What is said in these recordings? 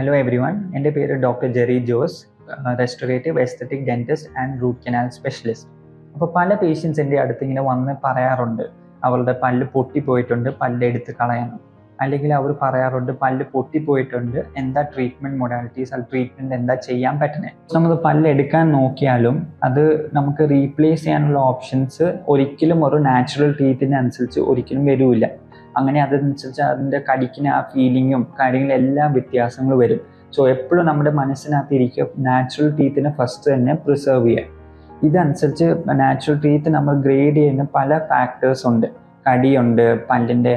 Hello every one, എൻ്റെ പേര് doctor Jerry Jose, restorative aesthetic dentist and root canal specialist. അപ്പോൾ പല patients എൻ്റെ അടുത്ത് ഇങ്ങനെ വന്ന് പറയാറുണ്ട്, അവരുടെ പല്ല് പൊട്ടിപ്പോയിട്ടുണ്ട്, പല്ല് എടുത്ത് കളയണം. അല്ലെങ്കിൽ അവർ പറയാറുണ്ട്, പല്ല് പൊട്ടിപ്പോയിട്ടുണ്ട്, എന്താ ട്രീറ്റ്മെൻറ്റ് മൊഡാലിറ്റീസ്, അത് ട്രീറ്റ്മെൻറ്റ് എന്താ ചെയ്യാൻ പറ്റുന്നത്. നമ്മൾ പല്ല് എടുക്കാൻ നോക്കിയാലും അത് നമുക്ക് റീപ്ലേസ് ചെയ്യാനുള്ള ഓപ്ഷൻസ് ഒരിക്കലും ഒരു നാച്ചുറൽ ട്രീറ്റിനനുസരിച്ച് ഒരിക്കലും വരില്ല. അങ്ങനെ അതനുസരിച്ച് അതിൻ്റെ കടിക്കുന്ന ആ ഫീലിങ്ങും കാര്യങ്ങളും എല്ലാം വ്യത്യാസങ്ങൾ വരും. സോ എപ്പോഴും നമ്മുടെ മനസ്സിനകത്ത് ഇരിക്കുക നാച്ചുറൽ ടീത്തിനെ ഫസ്റ്റ് തന്നെ പ്രിസർവ് ചെയ്യുക. ഇതനുസരിച്ച് നാച്ചുറൽ ടീത്ത് നമ്മൾ ഗ്രേഡ് ചെയ്യുന്ന പല ഫാക്ടേഴ്സ് ഉണ്ട്. കടിയുണ്ട്, പല്ലിൻ്റെ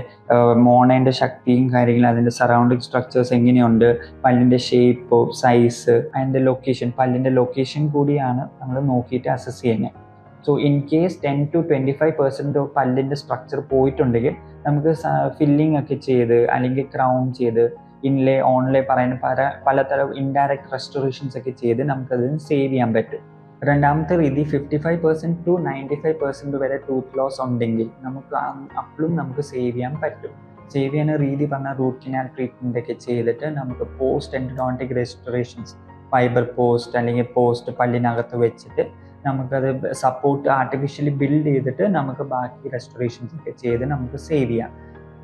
മോണേൻ്റെ ശക്തിയും കാര്യങ്ങളും, അതിൻ്റെ സറൗണ്ടിങ് സ്ട്രക്ചേഴ്സ് എങ്ങനെയുണ്ട്, പല്ലിൻ്റെ ഷേപ്പ്, സൈസ്, അതിൻ്റെ ലൊക്കേഷൻ, പല്ലിൻ്റെ ലൊക്കേഷൻ കൂടിയാണ് നമ്മൾ നോക്കിയിട്ട് അസസ് ചെയ്യുന്നത്. സോ ഇൻ കേസ് 10-25% പല്ലിൻ്റെ സ്ട്രക്ചർ പോയിട്ടുണ്ടെങ്കിൽ നമുക്ക് ഫില്ലിംഗ് ഒക്കെ ചെയ്ത് അല്ലെങ്കിൽ ക്രൗൺ ചെയ്ത് ഇൻലേ ഓൺലേ പറയുന്ന പലതരം ഇൻഡയറക്റ്റ് റെസ്റ്റോറേഷൻസ് ഒക്കെ ചെയ്ത് നമുക്കതിന് സേവ് ചെയ്യാൻ പറ്റും. രണ്ടാമത്തെ രീതി 55%-95% വരെ ടൂത്ത് ലോസ് ഉണ്ടെങ്കിൽ നമുക്ക് അപ്പോഴും നമുക്ക് സേവ് ചെയ്യാൻ പറ്റും. സേവ് ചെയ്യുന്ന രീതി പറഞ്ഞാൽ റൂട്ട് കനാൽ ട്രീറ്റ്മെൻ്റ് ഒക്കെ ചെയ്തിട്ട് നമുക്ക് പോസ്റ്റ് എൻഡോഡോണ്ടിക് റെസ്റ്റോറേഷൻസ്, ഫൈബർ പോസ്റ്റ് അല്ലെങ്കിൽ പോസ്റ്റ് പല്ലിനകത്ത് വെച്ചിട്ട് നമുക്കത് സപ്പോർട്ട് ആർട്ടിഫിഷ്യലി ബിൽഡ് ചെയ്തിട്ട് നമുക്ക് ബാക്കി റെസ്റ്റോറേഷൻസ് ഒക്കെ ചെയ്ത് നമുക്ക് സേവ് ചെയ്യാം.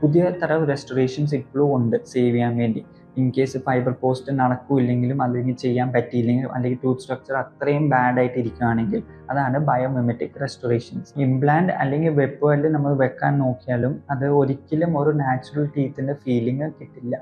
പുതിയ തരം റെസ്റ്റോറേഷൻസ് ഇപ്പോഴും ഉണ്ട് സേവ് ചെയ്യാൻ വേണ്ടി. ഇൻ കേസ് ഫൈബർ പോസ്റ്റ് നടക്കില്ലെങ്കിലും അല്ലെങ്കിൽ ചെയ്യാൻ പറ്റിയില്ലെങ്കിലും അല്ലെങ്കിൽ ടൂത്ത് സ്ട്രക്ചർ അത്രയും ബാഡായിട്ട് ഇരിക്കുകയാണെങ്കിൽ അതാണ് ബയോമിമെറ്റിക് റെസ്റ്റോറേഷൻസ്. ഇംപ്ലാന്റ് അല്ലെങ്കിൽ വെപ്പ് പല്ല് നമ്മൾ വെക്കാൻ നോക്കിയാലും അത് ഒരിക്കലും ഒരു നാച്ചുറൽ ടീത്തിൻ്റെ ഫീലിംഗ് കിട്ടില്ല.